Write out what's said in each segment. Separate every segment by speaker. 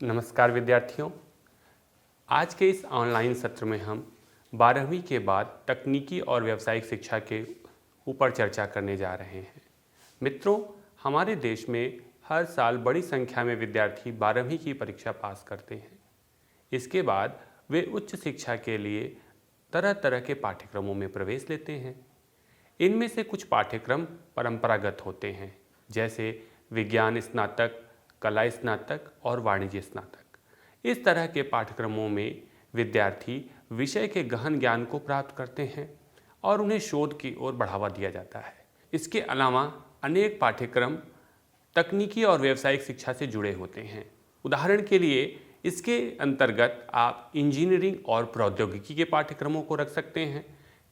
Speaker 1: नमस्कार विद्यार्थियों। आज के इस ऑनलाइन सत्र में हम 12वीं के बाद तकनीकी और व्यावसायिक शिक्षा के ऊपर चर्चा करने जा रहे हैं। मित्रों, हमारे देश में हर साल बड़ी संख्या में विद्यार्थी 12वीं की परीक्षा पास करते हैं। इसके बाद वे उच्च शिक्षा के लिए तरह तरह के पाठ्यक्रमों में प्रवेश लेते हैं। इनमें से कुछ पाठ्यक्रम परंपरागत होते हैं, जैसे विज्ञान स्नातक, कला स्नातक और वाणिज्य स्नातक। इस तरह के पाठ्यक्रमों में विद्यार्थी विषय के गहन ज्ञान को प्राप्त करते हैं और उन्हें शोध की ओर बढ़ावा दिया जाता है। इसके अलावा अनेक पाठ्यक्रम तकनीकी और व्यावसायिक शिक्षा से जुड़े होते हैं। उदाहरण के लिए इसके अंतर्गत आप इंजीनियरिंग और प्रौद्योगिकी के पाठ्यक्रमों को रख सकते हैं,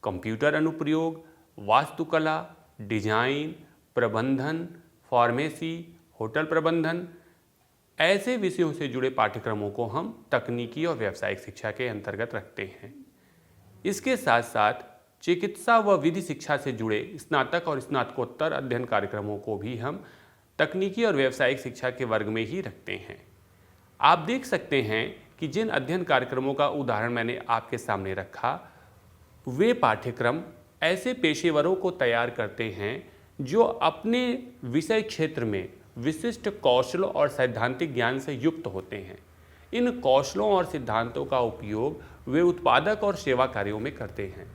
Speaker 1: कंप्यूटर अनुप्रयोग, वास्तुकला, डिजाइन, प्रबंधन, फार्मेसी, होटल प्रबंधन। ऐसे विषयों से जुड़े पाठ्यक्रमों को हम तकनीकी और व्यावसायिक शिक्षा के अंतर्गत रखते हैं। इसके साथ साथ चिकित्सा व विधि शिक्षा से जुड़े स्नातक और स्नातकोत्तर अध्ययन कार्यक्रमों को भी हम तकनीकी और व्यावसायिक शिक्षा के वर्ग में ही रखते हैं। आप देख सकते हैं कि जिन अध्ययन कार्यक्रमों का उदाहरण मैंने आपके सामने रखा, वे पाठ्यक्रम ऐसे पेशेवरों को तैयार करते हैं जो अपने विषय क्षेत्र में विशिष्ट कौशलों और सैद्धांतिक ज्ञान से युक्त होते हैं। इन कौशलों और सिद्धांतों का उपयोग वे उत्पादक और सेवा कार्यों में करते हैं।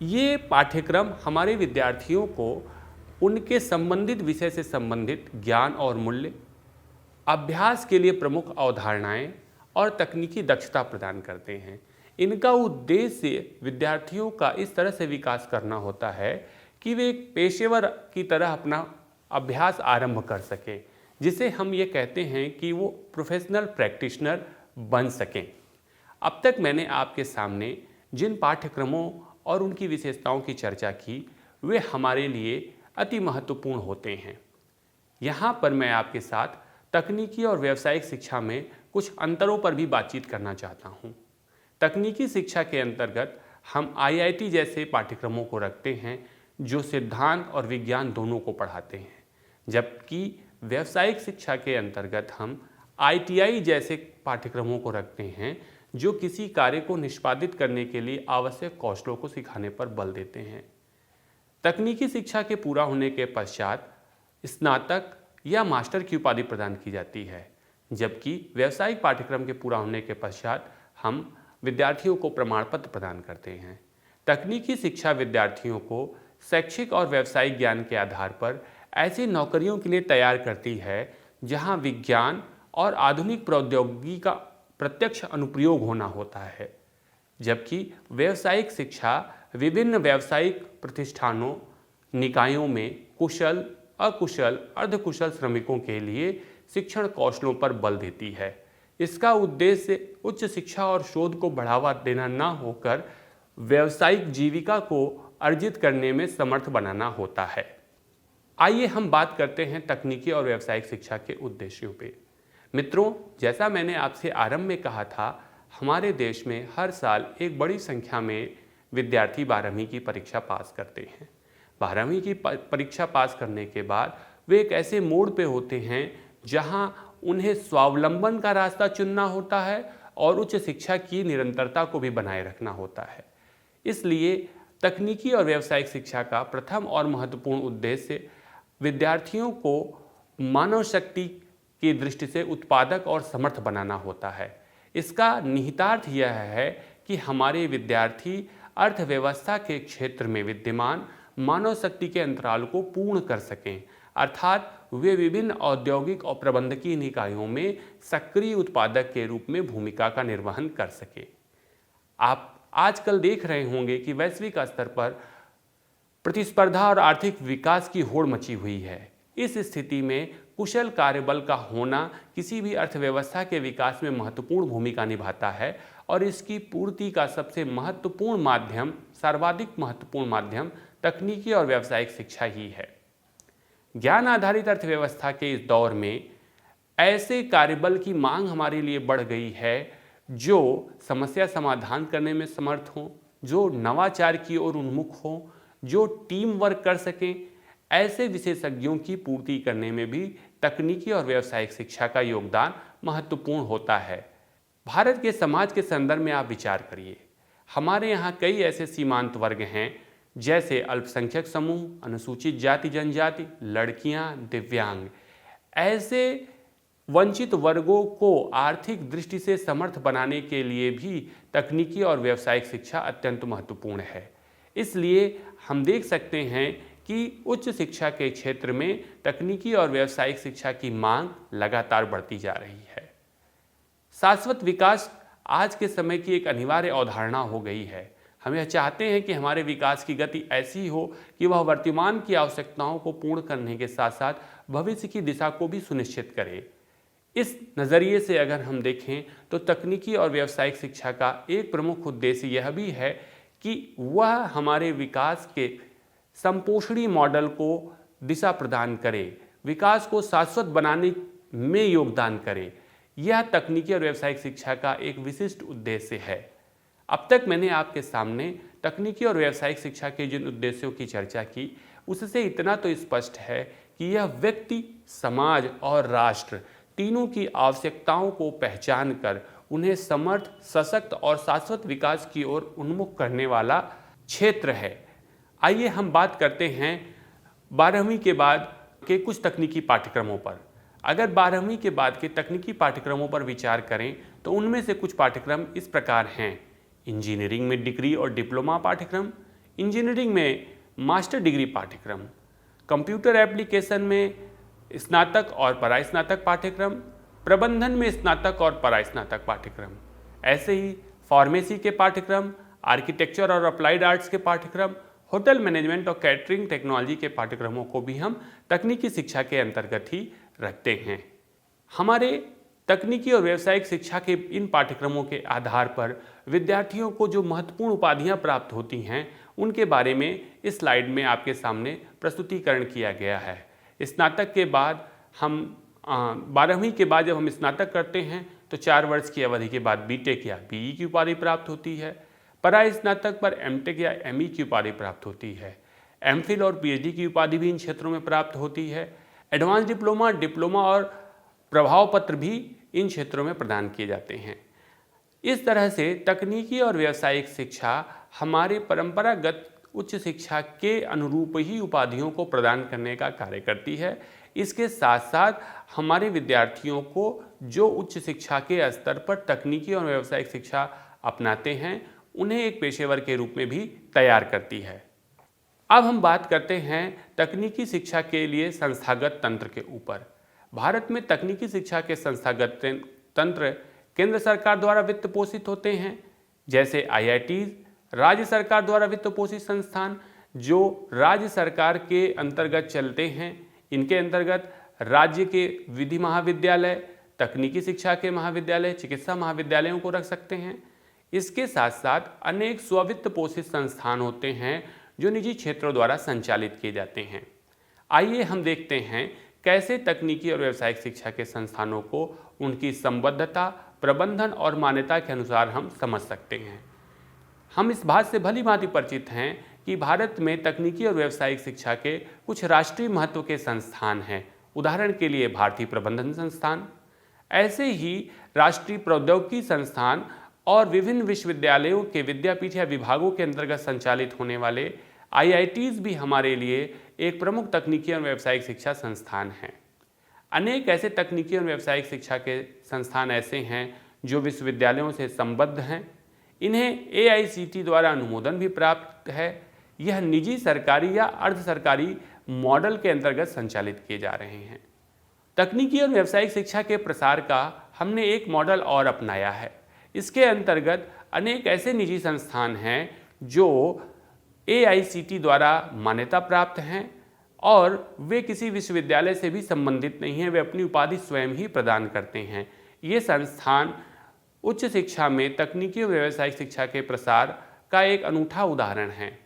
Speaker 1: ये पाठ्यक्रम हमारे विद्यार्थियों को उनके संबंधित विषय से संबंधित ज्ञान और मूल्य, अभ्यास के लिए प्रमुख अवधारणाएं और तकनीकी दक्षता प्रदान करते हैं। इनका उद्देश्य विद्यार्थियों का इस तरह से विकास करना होता है कि वे एक पेशेवर की तरह अपना अभ्यास आरंभ कर सकें, जिसे हम ये कहते हैं कि वो प्रोफेशनल प्रैक्टिशनर बन सकें। अब तक मैंने आपके सामने जिन पाठ्यक्रमों और उनकी विशेषताओं की चर्चा की, वे हमारे लिए अति महत्वपूर्ण होते हैं। यहाँ पर मैं आपके साथ तकनीकी और व्यावसायिक शिक्षा में कुछ अंतरों पर भी बातचीत करना चाहता हूँ। तकनीकी शिक्षा के अंतर्गत हम IIT जैसे पाठ्यक्रमों को रखते हैं जो सिद्धांत और विज्ञान दोनों को पढ़ाते हैं, जबकि व्यावसायिक शिक्षा के अंतर्गत हम ITI जैसे पाठ्यक्रमों को रखते हैं जो किसी कार्य को निष्पादित करने के लिए आवश्यक कौशलों को सिखाने पर बल देते हैं। तकनीकी शिक्षा के पूरा होने के पश्चात स्नातक या मास्टर की उपाधि प्रदान की जाती है, जबकि व्यावसायिक पाठ्यक्रम के पूरा होने के पश्चात हम विद्यार्थियों को प्रमाण पत्र प्रदान करते हैं। तकनीकी शिक्षा विद्यार्थियों को शैक्षिक और व्यावसायिक ज्ञान के आधार पर ऐसी नौकरियों के लिए तैयार करती है जहां विज्ञान और आधुनिक प्रौद्योगिकी का प्रत्यक्ष अनुप्रयोग होना होता है, जबकि व्यावसायिक शिक्षा विभिन्न व्यावसायिक प्रतिष्ठानों, निकायों में कुशल, अकुशल, अर्धकुशल श्रमिकों के लिए शिक्षण कौशलों पर बल देती है। इसका उद्देश्य उच्च शिक्षा और शोध को बढ़ावा देना न होकर व्यावसायिक जीविका को अर्जित करने में समर्थ बनाना होता है। आइए हम बात करते हैं तकनीकी और व्यावसायिक शिक्षा के उद्देश्यों पे। मित्रों, जैसा मैंने आपसे आरंभ में कहा था, हमारे देश में हर साल एक बड़ी संख्या में विद्यार्थी 12वीं की परीक्षा पास करते हैं। 12वीं की परीक्षा पास करने के बाद वे एक ऐसे मोड़ पे होते हैं जहां उन्हें स्वावलंबन का रास्ता चुनना होता है और उच्च शिक्षा की निरंतरता को भी बनाए रखना होता है। इसलिए तकनीकी और व्यावसायिक शिक्षा का प्रथम और महत्वपूर्ण उद्देश्य विद्यार्थियों को मानव शक्ति की दृष्टि से उत्पादक और समर्थ बनाना होता है। इसका निहितार्थ यह है कि हमारे विद्यार्थी अर्थव्यवस्था के क्षेत्र में विद्यमान मानव शक्ति के अंतराल को पूर्ण कर सकें, अर्थात वे विभिन्न औद्योगिक और प्रबंधकीय निकायों में सक्रिय उत्पादक के रूप में भूमिका का निर्वहन कर सके। आप आजकल देख रहे होंगे कि वैश्विक स्तर पर प्रतिस्पर्धा और आर्थिक विकास की होड़ मची हुई है। इस स्थिति में कुशल कार्यबल का होना किसी भी अर्थव्यवस्था के विकास में महत्वपूर्ण भूमिका निभाता है और इसकी पूर्ति का सबसे महत्वपूर्ण माध्यम, सर्वाधिक महत्वपूर्ण माध्यम तकनीकी और व्यावसायिक शिक्षा ही है। ज्ञान आधारित अर्थव्यवस्था के इस दौर में ऐसे कार्यबल की मांग हमारे लिए बढ़ गई है जो समस्या समाधान करने में समर्थ हों, जो नवाचार की ओर उन्मुख हों, जो टीम वर्क कर सकें। ऐसे विशेषज्ञों की पूर्ति करने में भी तकनीकी और व्यावसायिक शिक्षा का योगदान महत्वपूर्ण होता है। भारत के समाज के संदर्भ में आप विचार करिए, हमारे यहाँ कई ऐसे सीमांत वर्ग हैं जैसे अल्पसंख्यक समूह, अनुसूचित जाति जनजाति, लड़कियां, दिव्यांग। ऐसे वंचित वर्गों को आर्थिक दृष्टि से समर्थ बनाने के लिए भी तकनीकी और व्यावसायिक शिक्षा अत्यंत महत्वपूर्ण है। इसलिए हम देख सकते हैं कि उच्च शिक्षा के क्षेत्र में तकनीकी और व्यावसायिक शिक्षा की मांग लगातार बढ़ती जा रही है। शाश्वत विकास आज के समय की एक अनिवार्य अवधारणा हो गई है। हम यह चाहते हैं कि हमारे विकास की गति ऐसी हो कि वह वर्तमान की आवश्यकताओं को पूर्ण करने के साथ साथ भविष्य की दिशा को भी सुनिश्चित करे। इस नज़रिए से अगर हम देखें तो तकनीकी और व्यावसायिक शिक्षा का एक प्रमुख उद्देश्य यह भी है कि वह हमारे विकास के संपोषणी मॉडल को दिशा प्रदान करे, विकास को शाश्वत बनाने में योगदान करे। यह तकनीकी और व्यावसायिक शिक्षा का एक विशिष्ट उद्देश्य है। अब तक मैंने आपके सामने तकनीकी और व्यावसायिक शिक्षा के जिन उद्देश्यों की चर्चा की, उससे इतना तो स्पष्ट है कि यह व्यक्ति, समाज और राष्ट्र तीनों की आवश्यकताओं को पहचान कर उन्हें समर्थ, सशक्त और शाश्वत विकास की ओर उन्मुख करने वाला क्षेत्र है। आइए हम बात करते हैं 12वीं के बाद के कुछ तकनीकी पाठ्यक्रमों पर। अगर 12वीं के बाद के तकनीकी पाठ्यक्रमों पर विचार करें तो उनमें से कुछ पाठ्यक्रम इस प्रकार हैं। इंजीनियरिंग में डिग्री और डिप्लोमा पाठ्यक्रम, इंजीनियरिंग में मास्टर डिग्री पाठ्यक्रम, कंप्यूटर एप्लीकेशन में स्नातक और परास्नातक पाठ्यक्रम, प्रबंधन में स्नातक और परास्नातक पाठ्यक्रम। ऐसे ही फार्मेसी के पाठ्यक्रम, आर्किटेक्चर और अप्लाइड आर्ट्स के पाठ्यक्रम, होटल मैनेजमेंट और कैटरिंग टेक्नोलॉजी के पाठ्यक्रमों को भी हम तकनीकी शिक्षा के अंतर्गत ही रखते हैं। हमारे तकनीकी और व्यावसायिक शिक्षा के इन पाठ्यक्रमों के आधार पर विद्यार्थियों को जो महत्वपूर्ण उपाधियां प्राप्त होती हैं उनके बारे में इस स्लाइड में आपके सामने प्रस्तुतिकरण किया गया है। स्नातक के बाद हम 12वीं के बाद जब हम स्नातक करते हैं तो 4 वर्ष की अवधि के बाद बीटेक या बीई की उपाधि प्राप्त होती है। परास्नातक पर एमटेक या एमई की उपाधि प्राप्त होती है। एमफिल और पीएचडी की उपाधि भी इन क्षेत्रों में प्राप्त होती है। एडवांस डिप्लोमा, डिप्लोमा और प्रभाव पत्र भी इन क्षेत्रों में प्रदान किए जाते हैं। इस तरह से तकनीकी और व्यावसायिक शिक्षा हमारे परंपरागत उच्च शिक्षा के अनुरूप ही उपाधियों को प्रदान करने का कार्य करती है। इसके साथ साथ हमारे विद्यार्थियों को जो उच्च शिक्षा के स्तर पर तकनीकी और व्यावसायिक शिक्षा अपनाते हैं उन्हें एक पेशेवर के रूप में भी तैयार करती है। अब हम बात करते हैं तकनीकी शिक्षा के लिए संस्थागत तंत्र के ऊपर। भारत में तकनीकी शिक्षा के संस्थागत तंत्र केंद्र सरकार द्वारा वित्त पोषित होते हैं, जैसे आईआईटीज, राज्य सरकार द्वारा वित्त पोषित संस्थान जो राज्य सरकार के अंतर्गत चलते हैं। इनके अंतर्गत राज्य के विधि महाविद्यालय, तकनीकी शिक्षा के महाविद्यालय, चिकित्सा महाविद्यालयों को रख सकते हैं। इसके साथ साथ अनेक स्ववित्त पोषित संस्थान होते हैं जो निजी क्षेत्रों द्वारा संचालित किए जाते हैं। आइए हम देखते हैं कैसे तकनीकी और व्यावसायिक शिक्षा के संस्थानों को उनकी संबद्धता, प्रबंधन और मान्यता के अनुसार हम समझ सकते हैं। हम इस बात से भली भांति परिचित हैं कि भारत में तकनीकी और व्यावसायिक शिक्षा के कुछ राष्ट्रीय महत्व के संस्थान हैं। उदाहरण के लिए भारतीय प्रबंधन संस्थान, ऐसे ही राष्ट्रीय प्रौद्योगिकी संस्थान और विभिन्न विश्वविद्यालयों के विद्यापीठ या विभागों के अंतर्गत संचालित होने वाले आईआईटीज भी हमारे लिए एक प्रमुख तकनीकी और व्यावसायिक शिक्षा संस्थान हैं। अनेक ऐसे तकनीकी और व्यावसायिक शिक्षा के संस्थान ऐसे हैं जो विश्वविद्यालयों से संबद्ध हैं। इन्हें एआईसीटी द्वारा अनुमोदन भी प्राप्त है। यह निजी, सरकारी या अर्ध सरकारी मॉडल के अंतर्गत संचालित किए जा रहे हैं। तकनीकी और व्यावसायिक शिक्षा के प्रसार का हमने एक मॉडल और अपनाया है। इसके अंतर्गत अनेक ऐसे निजी संस्थान हैं जो एआईसीटी द्वारा मान्यता प्राप्त हैं और वे किसी विश्वविद्यालय से भी संबंधित नहीं हैं, वे अपनी उपाधि स्वयं ही प्रदान करते हैं। ये संस्थान उच्च शिक्षा में तकनीकी और व्यावसायिक शिक्षा के प्रसार का एक अनूठा उदाहरण है।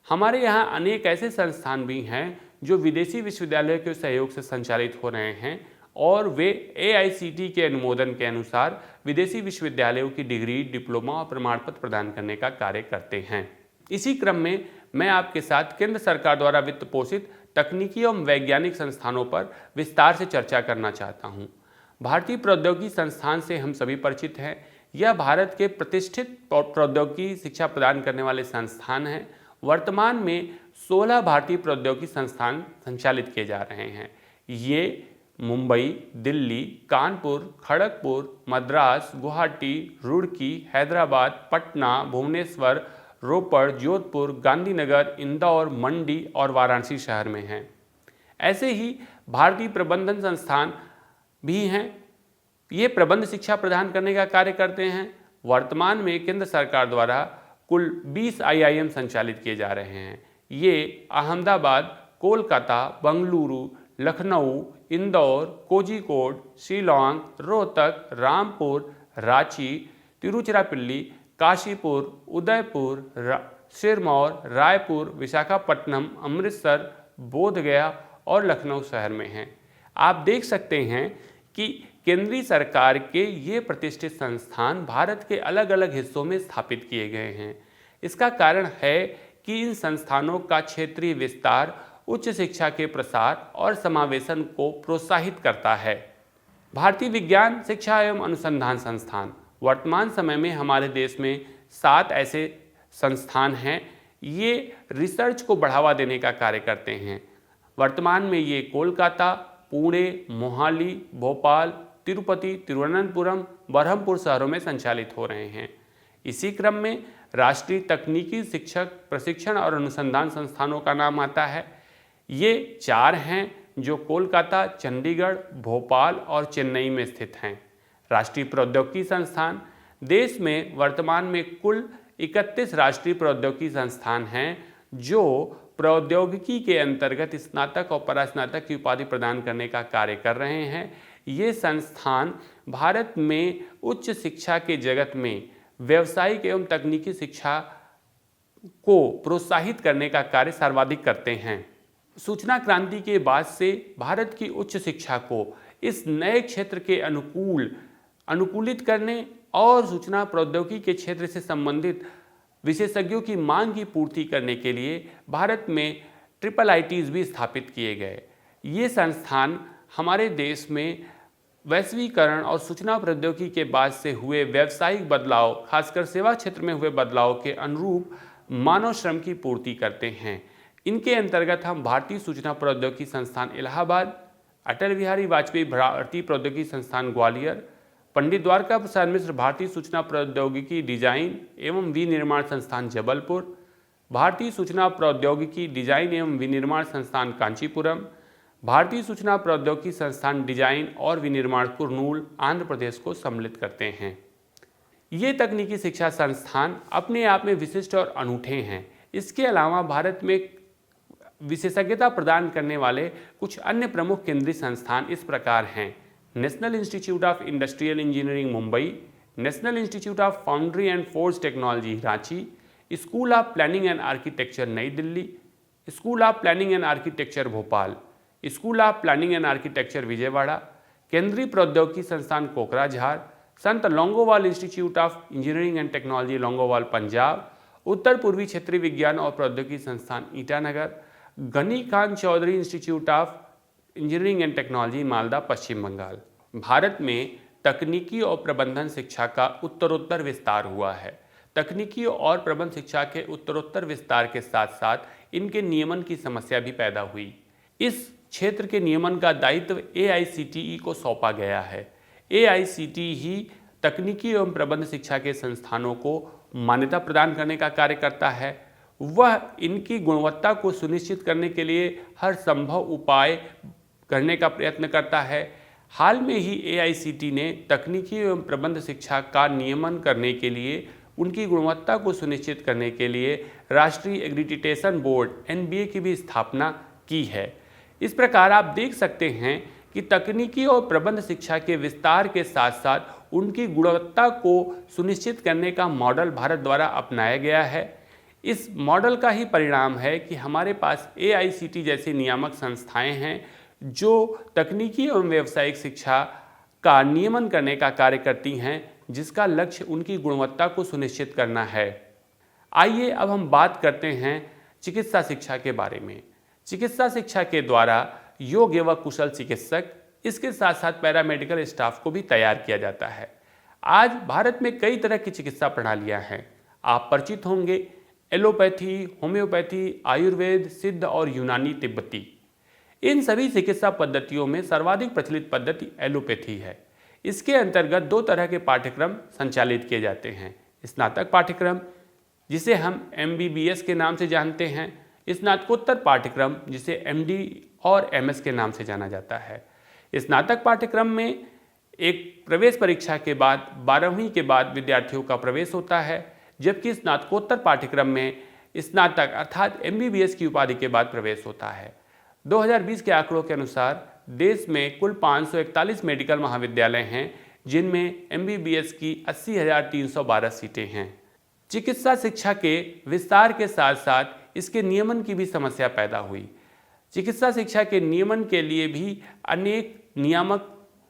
Speaker 1: हमारे यहाँ अनेक ऐसे संस्थान भी हैं जो विदेशी विश्वविद्यालयों के सहयोग से संचालित हो रहे हैं और वे एआईसीटी के अनुमोदन के अनुसार विदेशी विश्वविद्यालयों की डिग्री, डिप्लोमा और प्रमाण पत्र प्रदान करने का कार्य करते हैं। इसी क्रम में मैं आपके साथ केंद्र सरकार द्वारा वित्त पोषित तकनीकी एवं वैज्ञानिक संस्थानों पर विस्तार से चर्चा करना चाहता हूँ। भारतीय प्रौद्योगिकी संस्थान से हम सभी परिचित हैं। यह भारत के प्रतिष्ठित प्रौद्योगिकी शिक्षा प्रदान करने वाले संस्थान हैं। वर्तमान में 16 भारतीय प्रौद्योगिकी संस्थान संचालित किए जा रहे हैं। ये मुंबई, दिल्ली, कानपुर, खड़गपुर, मद्रास, गुवाहाटी, रुड़की, हैदराबाद, पटना, भुवनेश्वर, रोपड़, जोधपुर, गांधीनगर, इंदौर, मंडी और वाराणसी शहर में हैं। ऐसे ही भारतीय प्रबंधन संस्थान भी हैं। ये प्रबंध शिक्षा प्रदान करने का कार्य करते हैं। वर्तमान में केंद्र सरकार द्वारा कुल 20 IIM संचालित किए जा रहे हैं। ये अहमदाबाद, कोलकाता, बंगलुरु, लखनऊ, इंदौर, कोझिकोड, शिलांग, रोहतक, रामपुर, रांची, तिरुचिरापल्ली, काशीपुर, उदयपुर, सिरमौर, रायपुर, विशाखापट्टनम, अमृतसर, बोधगया और लखनऊ शहर में हैं। आप देख सकते हैं कि केंद्रीय सरकार के ये प्रतिष्ठित संस्थान भारत के अलग अलग हिस्सों में स्थापित किए गए हैं। इसका कारण है कि इन संस्थानों का क्षेत्रीय विस्तार उच्च शिक्षा के प्रसार और समावेशन को प्रोत्साहित करता है। भारतीय विज्ञान शिक्षा एवं अनुसंधान संस्थान वर्तमान समय में हमारे देश में 7 ऐसे संस्थान हैं। ये रिसर्च को बढ़ावा देने का कार्य करते हैं। वर्तमान में ये कोलकाता, पुणे, मोहाली, भोपाल, तिरुपति, तिरुवनंतपुरम, बरहमपुर शहरों में संचालित हो रहे हैं। इसी क्रम में राष्ट्रीय तकनीकी शिक्षक प्रशिक्षण और अनुसंधान संस्थानों का नाम आता है। ये 4 हैं जो कोलकाता, चंडीगढ़, भोपाल और चेन्नई में स्थित हैं। राष्ट्रीय प्रौद्योगिकी संस्थान देश में वर्तमान में कुल 31 राष्ट्रीय प्रौद्योगिकी संस्थान हैं जो प्रौद्योगिकी के अंतर्गत स्नातक और परास्नातक की उपाधि प्रदान करने का कार्य कर रहे हैं। ये संस्थान भारत में उच्च शिक्षा के जगत में व्यावसायिक एवं तकनीकी शिक्षा को प्रोत्साहित करने का कार्य सर्वाधिक करते हैं। सूचना क्रांति के बाद से भारत की उच्च शिक्षा को इस नए क्षेत्र के अनुकूलित करने और सूचना प्रौद्योगिकी के क्षेत्र से संबंधित विशेषज्ञों की मांग की पूर्ति करने के लिए भारत में IIITs भी स्थापित किए गए। ये संस्थान हमारे देश में वैश्वीकरण और सूचना प्रौद्योगिकी के बाद से हुए व्यावसायिक बदलाव, खासकर सेवा क्षेत्र में हुए बदलाव के अनुरूप मानव श्रम की पूर्ति करते हैं। इनके अंतर्गत हम भारतीय सूचना प्रौद्योगिकी संस्थान इलाहाबाद, अटल बिहारी वाजपेयी भारतीय प्रौद्योगिकी संस्थान ग्वालियर, पंडित द्वारका प्रसाद मिश्र भारतीय सूचना प्रौद्योगिकी डिजाइन एवं विनिर्माण संस्थान जबलपुर, भारतीय सूचना प्रौद्योगिकी डिजाइन एवं विनिर्माण संस्थान कांचीपुरम, भारतीय सूचना प्रौद्योगिकी संस्थान डिजाइन और विनिर्माण कुर्नूल आंध्र प्रदेश को सम्मिलित करते हैं। ये तकनीकी शिक्षा संस्थान अपने आप में विशिष्ट और अनूठे हैं। इसके अलावा भारत में विशेषज्ञता प्रदान करने वाले कुछ अन्य प्रमुख केंद्रीय संस्थान इस प्रकार हैं: National Institute of Industrial Engineering Mumbai, National Institute of Foundry and Forge Technology Ranchi, School of Planning and Architecture New Delhi, School of Planning and Architecture Bhopal, School of Planning and Architecture Vijayawada, केंद्रीय प्रौद्योगिकी संस्थान Kokrajhar, Sant Longowal Institute of Engineering and Technology Longowal Punjab, उत्तर पूर्वी क्षेत्रीय विज्ञान और प्रौद्योगिकी संस्थान Itanagar, Ghani Khan Choudhury Institute of Engineering and Technology Malda Paschim Bangal. Bharat में तकनीकी और प्रबंधन शिक्षा का उत्तरोत्तर विस्तार हुआ है। तकनीकी और प्रबंध शिक्षा के उत्तरोत्तर विस्तार के साथ साथ इनके नियमन की समस्या भी पैदा हुई। इस क्षेत्र के नियमन का दायित्व AICTE को सौंपा गया है। AICTE ही तकनीकी एवं प्रबंध शिक्षा के संस्थानों को मान्यता प्रदान करने का कार्य करता है। वह इनकी गुणवत्ता को सुनिश्चित करने के लिए हर संभव उपाय करने का प्रयत्न करता है। हाल में ही AICTE ने तकनीकी एवं प्रबंध शिक्षा का नियमन करने के लिए, उनकी गुणवत्ता को सुनिश्चित करने के लिए राष्ट्रीय एक्रीडिटेशन बोर्ड NBA की भी स्थापना की है। इस प्रकार आप देख सकते हैं कि तकनीकी और प्रबंध शिक्षा के विस्तार के साथ साथ उनकी गुणवत्ता को सुनिश्चित करने का मॉडल भारत द्वारा अपनाया गया है। इस मॉडल का ही परिणाम है कि हमारे पास AICTE जैसी नियामक संस्थाएं हैं जो तकनीकी एवं व्यावसायिक शिक्षा का नियमन करने का कार्य करती हैं, जिसका लक्ष्य उनकी गुणवत्ता को सुनिश्चित करना है। आइए अब हम बात करते हैं चिकित्सा शिक्षा के बारे में। चिकित्सा शिक्षा के द्वारा योग्य व कुशल चिकित्सक, इसके साथ साथ पैरामेडिकल स्टाफ को भी तैयार किया जाता है। आज भारत में कई तरह की चिकित्सा प्रणालियां हैं। आप परिचित होंगे एलोपैथी, होम्योपैथी, आयुर्वेद, सिद्ध और यूनानी तिब्बती। इन सभी चिकित्सा पद्धतियों में सर्वाधिक प्रचलित पद्धति एलोपैथी है। इसके अंतर्गत दो तरह के पाठ्यक्रम संचालित किए जाते हैं। स्नातक पाठ्यक्रम, जिसे हम MBBS के नाम से जानते हैं, स्नातकोत्तर पाठ्यक्रम, जिसे MD और MS के नाम से जाना जाता है। स्नातक पाठ्यक्रम में एक प्रवेश परीक्षा के बाद 12वीं के बाद विद्यार्थियों का प्रवेश होता है, जबकि स्नातकोत्तर पाठ्यक्रम में स्नातक अर्थात MBBS की उपाधि के बाद प्रवेश होता है। 2020 के आंकड़ों के अनुसार देश में कुल 541 मेडिकल महाविद्यालय हैं, जिनमें MBBS की 80,312 सीटें हैं। चिकित्सा शिक्षा के विस्तार के साथ साथ इसके नियमन की भी समस्या पैदा हुई। चिकित्सा शिक्षा के नियमन के लिए भी अनेक नियामक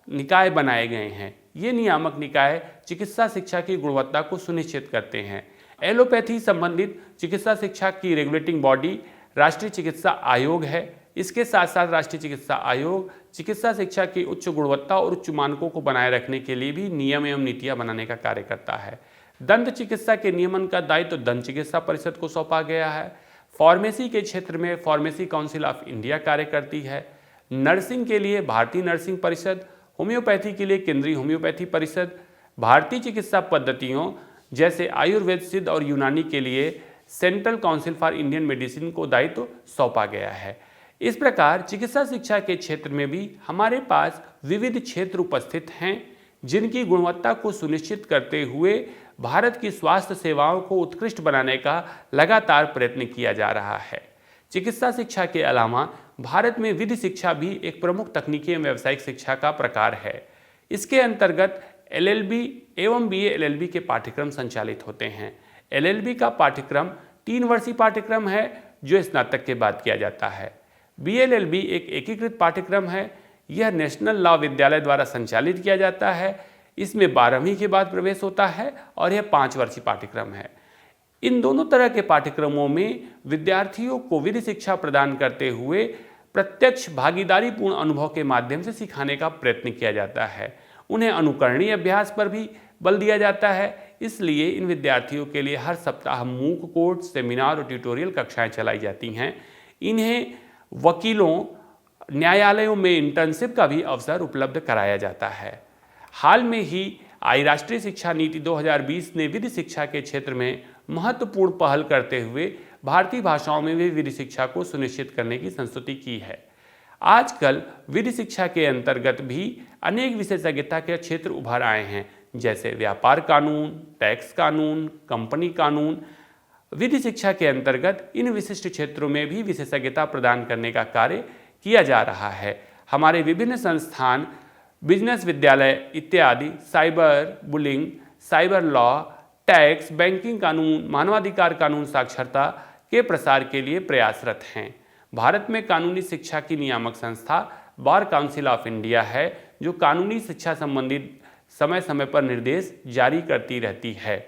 Speaker 1: निकाय बनाए गए हैं। ये नियामक निकाय चिकित्सा शिक्षा की गुणवत्ता को सुनिश्चित करते हैं। एलोपैथी संबंधित चिकित्सा शिक्षा की रेगुलेटिंग बॉडी राष्ट्रीय चिकित्सा आयोग है। इसके साथ साथ राष्ट्रीय चिकित्सा आयोग चिकित्सा शिक्षा की उच्च गुणवत्ता और उच्च मानकों को बनाए रखने के लिए भी नियम एवं नीतियां बनाने का कार्य करता है। दंत चिकित्सा के नियमन का दायित्व दंत चिकित्सा परिषद को सौंपा गया है। फार्मेसी के क्षेत्र में फार्मेसी काउंसिल ऑफ इंडिया कार्य करती है। नर्सिंग के लिए भारतीय नर्सिंग परिषद, होम्योपैथी के लिए केंद्रीय होम्योपैथी परिषद, भारतीय चिकित्सा पद्धतियों जैसे आयुर्वेद, सिद्ध और यूनानी के लिए central council for Indian medicine को दायित्व सौंपा गया है। इस प्रकार चिकित्सा शिक्षा के क्षेत्र में भी हमारे पास विविध क्षेत्र उपस्थित हैं, जिनकी गुणवत्ता को सुनिश्चित करते हुए भारत की स्वास्थ्य सेवाओं को उत्कृष्ट बनाने का लगातार प्रयत्न किया जा रहा है। चिकित्सा शिक्षा के अलावा भारत में विधि शिक्षा भी एक प्रमुख तकनीकी एवं व्यावसायिक शिक्षा का प्रकार है। इसके अंतर्गत LLB एवं BA LLB के पाठ्यक्रम संचालित होते हैं। LLB का पाठ्यक्रम 3 वर्षीय पाठ्यक्रम है, जो स्नातक के बाद किया जाता है। BA LLB एक एकीकृत पाठ्यक्रम है। यह नेशनल लॉ विद्यालय द्वारा संचालित किया जाता है। इसमें 12वीं के बाद प्रवेश होता है और यह 5 वर्षीय पाठ्यक्रम है। इन दोनों तरह के पाठ्यक्रमों में विद्यार्थियों को विधि शिक्षा प्रदान करते हुए प्रत्यक्ष भागीदारीपूर्ण अनुभव के माध्यम से सिखाने का प्रयत्न किया जाता है। उन्हें अनुकरणीय अभ्यास पर भी बल दिया जाता है। इसलिए इन विद्यार्थियों के लिए हर सप्ताह मूक कोर्स, सेमिनार और ट्यूटोरियल कक्षाएं चलाई जाती हैं। इन्हें वकीलों, न्यायालयों में इंटर्नशिप का भी अवसर उपलब्ध कराया जाता है। हाल में ही आई राष्ट्रीय शिक्षा नीति 2020 ने विधि शिक्षा के क्षेत्र में महत्वपूर्ण पहल करते हुए भारतीय भाषाओं में भी विधि शिक्षा को सुनिश्चित करने की संस्तुति की है। आजकल विधि शिक्षा के अंतर्गत भी अनेक विशेषज्ञता के क्षेत्र उभर आए हैं, जैसे व्यापार कानून, टैक्स कानून, कंपनी कानून। विधि शिक्षा के अंतर्गत इन विशिष्ट क्षेत्रों में भी विशेषज्ञता प्रदान करने का कार्य किया जा रहा है। हमारे विभिन्न संस्थान, बिजनेस विद्यालय इत्यादि cyber bullying, cyber law, tax, banking कानून, मानवाधिकार कानून, साक्षरता के प्रसार के लिए प्रयासरत हैं। भारत में कानूनी शिक्षा की नियामक संस्था बार काउंसिल ऑफ इंडिया है, जो कानूनी शिक्षा संबंधित समय समय पर निर्देश जारी करती रहती है।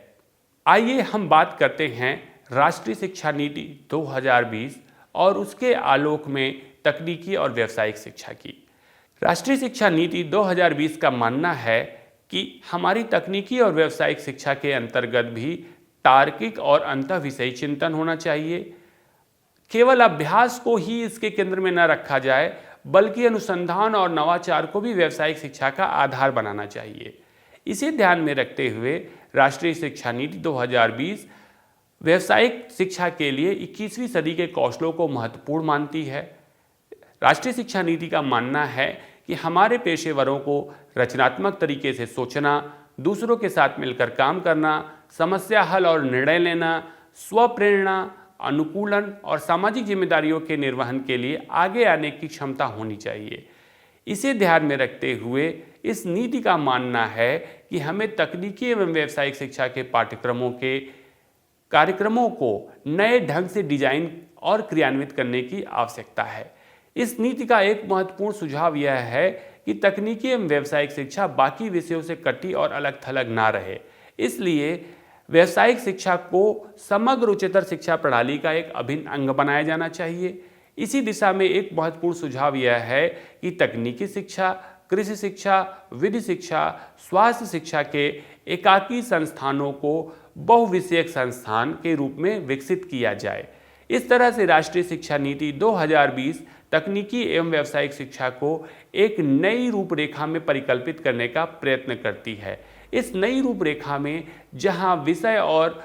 Speaker 1: आइए हम बात करते हैं राष्ट्रीय शिक्षा नीति 2020 और उसके आलोक में तकनीकी और व्यावसायिक शिक्षा की। राष्ट्रीय शिक्षा नीति 2020 का मानना है कि हमारी तकनीकी और व्यावसायिक शिक्षा के अंतर्गत भी तार्किक और अंतःविषयी चिंतन होना चाहिए। केवल अभ्यास को ही इसके केंद्र में न रखा जाए, बल्कि अनुसंधान और नवाचार को भी व्यावसायिक शिक्षा का आधार बनाना चाहिए। इसे ध्यान में रखते हुए राष्ट्रीय शिक्षा नीति 2020 व्यावसायिक शिक्षा के लिए 21वीं सदी के कौशलों को महत्वपूर्ण मानती है। राष्ट्रीय शिक्षा नीति का मानना है कि हमारे पेशेवरों को रचनात्मक तरीके से सोचना, दूसरों के साथ मिलकर काम करना, समस्या हल और निर्णय लेना, स्वप्रेरणा, अनुकूलन और सामाजिक जिम्मेदारियों के निर्वहन के लिए आगे आने की क्षमता होनी चाहिए। इसे ध्यान में रखते हुए इस नीति का मानना है कि हमें तकनीकी एवं व्यावसायिक शिक्षा के पाठ्यक्रमों के कार्यक्रमों को नए ढंग से डिजाइन और क्रियान्वित करने की आवश्यकता है। इस नीति का एक महत्वपूर्ण सुझाव यह है कि तकनीकी एवं व्यावसायिक शिक्षा बाकी विषयों से कटी और अलग थलग ना रहे। इसलिए व्यावसायिक शिक्षा को समग्र उच्चतर शिक्षा प्रणाली का एक अभिन्न अंग बनाया जाना चाहिए। इसी दिशा में एक महत्वपूर्ण सुझाव यह है कि तकनीकी शिक्षा, कृषि शिक्षा, विधि शिक्षा, स्वास्थ्य शिक्षा के एकाकी संस्थानों को बहुविषयक संस्थान के रूप में विकसित किया जाए। इस तरह से राष्ट्रीय शिक्षा नीति 2020 तकनीकी एवं व्यावसायिक शिक्षा को एक नई रूपरेखा में परिकल्पित करने का प्रयत्न करती है। इस नई रूपरेखा में जहां विषय और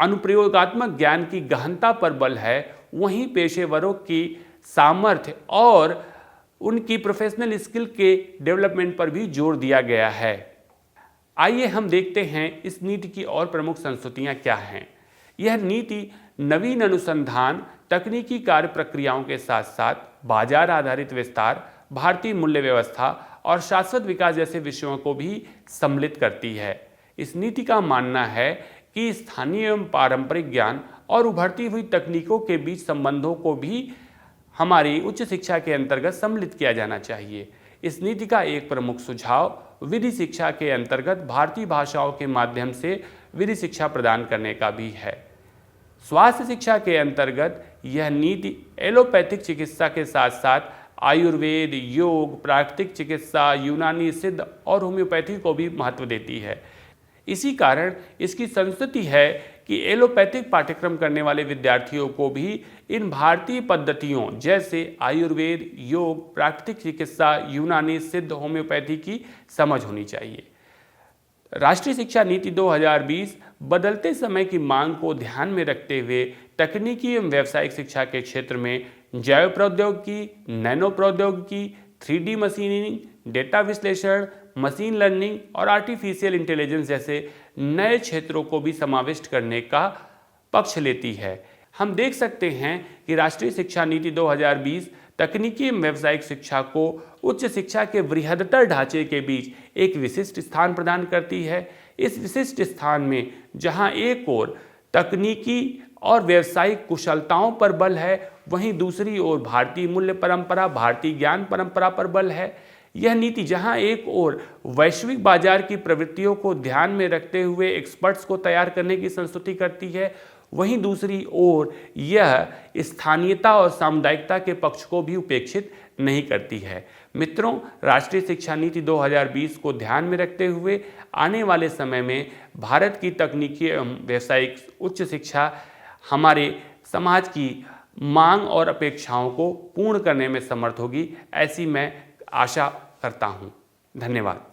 Speaker 1: अनुप्रयोगात्मक ज्ञान की गहनता पर बल है, वहीं पेशेवरों की सामर्थ्य और उनकी प्रोफेशनल स्किल के डेवलपमेंट पर भी जोर दिया गया है। आइए हम देखते हैं इस नीति की और प्रमुख संस्तुतियां क्या हैं। यह नीति नवीन अनुसंधान, तकनीकी कार्य प्रक्रियाओं के साथ साथ बाजार आधारित विस्तार, भारतीय मूल्य व्यवस्था और शाश्वत विकास जैसे विषयों को भी सम्मिलित करती है। इस नीति का मानना है कि स्थानीय एवं पारंपरिक ज्ञान और उभरती हुई तकनीकों के बीच संबंधों को भी हमारी उच्च शिक्षा के अंतर्गत सम्मिलित किया जाना चाहिए। इस नीति का एक प्रमुख सुझाव विधि शिक्षा के अंतर्गत भारतीय भाषाओं के माध्यम से विधि शिक्षा प्रदान करने का भी है। स्वास्थ्य शिक्षा के अंतर्गत यह नीति एलोपैथिक चिकित्सा के साथ साथ आयुर्वेद, योग, प्राकृतिक चिकित्सा, यूनानी, सिद्ध और होम्योपैथी को भी महत्व देती है। इसी कारण इसकी संस्तुति है कि एलोपैथिक पाठ्यक्रम करने वाले विद्यार्थियों को भी इन भारतीय पद्धतियों जैसे आयुर्वेद, योग, प्राकृतिक चिकित्सा, यूनानी, सिद्ध, होम्योपैथी की समझ होनी चाहिए। राष्ट्रीय शिक्षा नीति 2020 बदलते समय की मांग को ध्यान में रखते हुए तकनीकी एवं व्यावसायिक शिक्षा के क्षेत्र में जैव प्रौद्योगिकी, नैनो प्रौद्योगिकी, 3D मशीनिंग, डेटा विश्लेषण, मशीन लर्निंग और आर्टिफिशियल इंटेलिजेंस जैसे नए क्षेत्रों को भी समाविष्ट करने का पक्ष लेती है। हम देख सकते हैं कि राष्ट्रीय शिक्षा नीति 2020 तकनीकी एवं व्यावसायिक शिक्षा को उच्च शिक्षा के बृहत्तर ढांचे के बीच एक विशिष्ट स्थान प्रदान करती है। इस विशिष्ट स्थान में जहां एक ओर तकनीकी और व्यावसायिक कुशलताओं पर बल है, वहीं दूसरी ओर भारतीय मूल्य परंपरा, भारतीय ज्ञान परंपरा पर बल है। यह नीति जहां एक ओर वैश्विक बाजार की प्रवृत्तियों को ध्यान में रखते हुए एक्सपर्ट्स को तैयार करने की संस्तुति करती है, वहीं दूसरी ओर यह स्थानीयता और सामुदायिकता के पक्ष को भी उपेक्षित नहीं करती है। मित्रों, राष्ट्रीय शिक्षा नीति 2020 को ध्यान में रखते हुए आने वाले समय में भारत की तकनीकी एवं व्यावसायिक उच्च शिक्षा हमारे समाज की मांग और अपेक्षाओं को पूर्ण करने में समर्थ होगी, ऐसी मैं आशा करता हूँ। धन्यवाद।